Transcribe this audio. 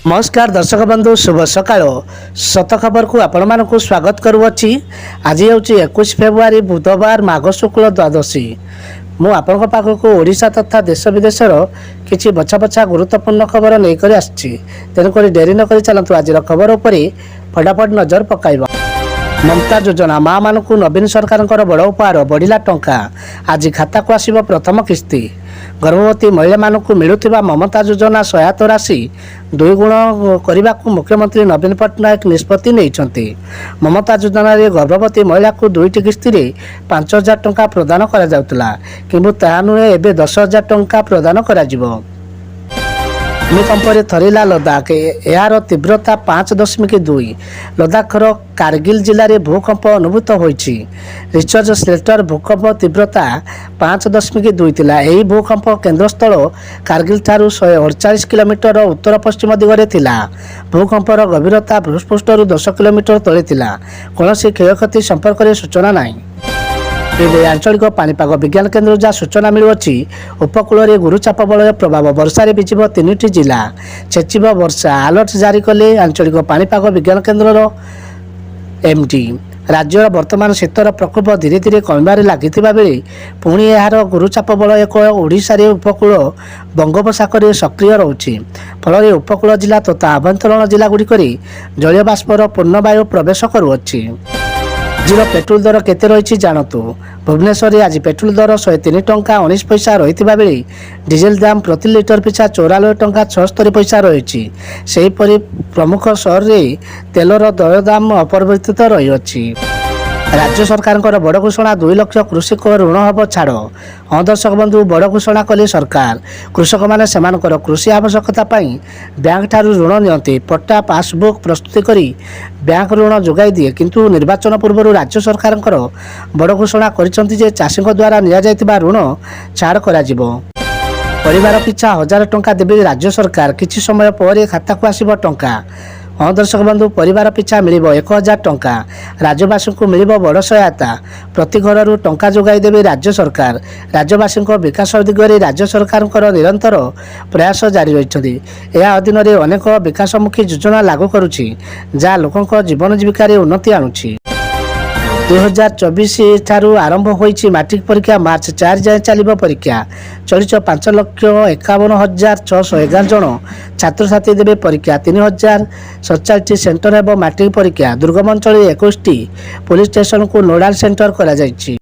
नमस्कार दर्शक बंधु शुभ सका सत खबर को आपण मानक स्वागत करुच्ची। आज हूँ 21 फेब्रुआरी बुधवार माघ शुक्ल द्वादशी। मु आपण पाखक ओडिशा तथा देश विदेशर किसी बछा बछा गुरुत्वपूर्ण खबर नहीं आसी। तेणुक डेरी नक चलतु आज खबर उपर फटाफट नजर पकाइबा। ममता योजना माँ मानक नवीन सरकार बड़ उपहार बढ़ला टंका। आज खाता को आसब प्रथम किस्ती। गर्भवती महिला मानक मिलुथिबा ममता योजना सहायता राशि 2 गुण करने को मुख्यमंत्री नवीन पट्टनायक निष्पत्ति नहीं। ममता योजना रे गर्भवती महिला को 2टी किस्ती रे 5,000 टंका प्रदान करा जाउतला, किंतु ता नुहे एबे 10,000 टंका प्रदान करा जिवो। भूकंपर थरिला लद्दाख, यार तीव्रता 5.2। लद्दाखर कारगिल जिले में भूकंप अनुभूत होइछि। रिचर्ड स्लेटर भूकंप तीव्रता 5.2 थिला। एही भूकंप केन्द्रस्थल कारगिल ठारू 148 किलोमीटर उत्तर पश्चिम दिगरे थिला। भूकंपर गभीरता भूपृष्ठरू 10 किलोमीटर तले थिला। कौनसी क्षयक्षति संपर्क में सूचना नहीं। आंचलिक पानीपाग विज्ञान केन्द्र जहाँ सूचना मिलुछि, उपकूल में गुरुचाप बलय प्रभाव वर्षा भिजिब 3टी जिला। छेचिब वर्षा अलर्ट जारी कले आंचलिक पानीपाग विज्ञान केन्द्र एमडी। राज्यर वर्तमान शीतर प्रकोप धीरे धीरे कमिबार लागिथिबा बेले पुणी यार गुरुचाप बलय एक ओडिशा रे उपकूल बंगोपसागर सक्रिय रहुछि। फल उपकूल जिला तथा आभ्यंतरण जिला गुड़िक जलीय बाष्पर पूर्णवायु प्रवेश करुछि। जिरो पेट्रोल दर केते रही जानतु। भुवनेश्वर आज पेट्रोल दर 103 टंका 19 पैसा रही बेले डीजेल दाम प्रति लिटर पिछा 94 टंका 76 पैसा रही। सेहीपरि प्रमुख सहर में तेलर दर दाम अपरिवर्तित रही। राज्य सरकार बड़ घोषणा 2 लाख कृषि ऋण हम छाड़। हाँ दर्शक बंधु, बड़ घोषणा कले सरकार। कृषक मैंने सेमानकर कृषि आवश्यकता बैंक ठारू ऋण नियंती। पट्टा पासबुक प्रस्तुत करी बैंक ऋण जोगाई दिए, किंतु निर्वाचन पूर्व राज्य सरकार बड़ घोषणा कर चाषी द्वारा निया ऋण छाड़ कर परिवार पिछा 1000 टंका देवे राज्य सरकार। किछि समय पर खाता को आसब टंका। हाँ दर्शक बंधु, परिवार पिछा मिल 1000 टंका। राज्यवासी को मिल बड़ सहायता। प्रति घर टंका जोगाई देवे राज्य सरकार। राज्यवासी विकास दिगरे राज्य सरकार निरंतर प्रयास जारी रही। यह अधीन में अनेक विकासमुखी योजना लागू करुछि, जहाँ लोकों जीवन जीविकार उन्नति आणुछि। 2024 ठारू आरंभ होइछि मैट्रिक परीक्षा। मार्च 4 जाए चलिब परीक्षा। चलित 5,51,611 जन छात्र छात्री देवे परीक्षा। 3,047 सेंटर एवं मैट्रिक परीक्षा। दुर्गम अंचल 21टी पुलिस स्टेशन को नोडाल सेंटर करा जाइछि।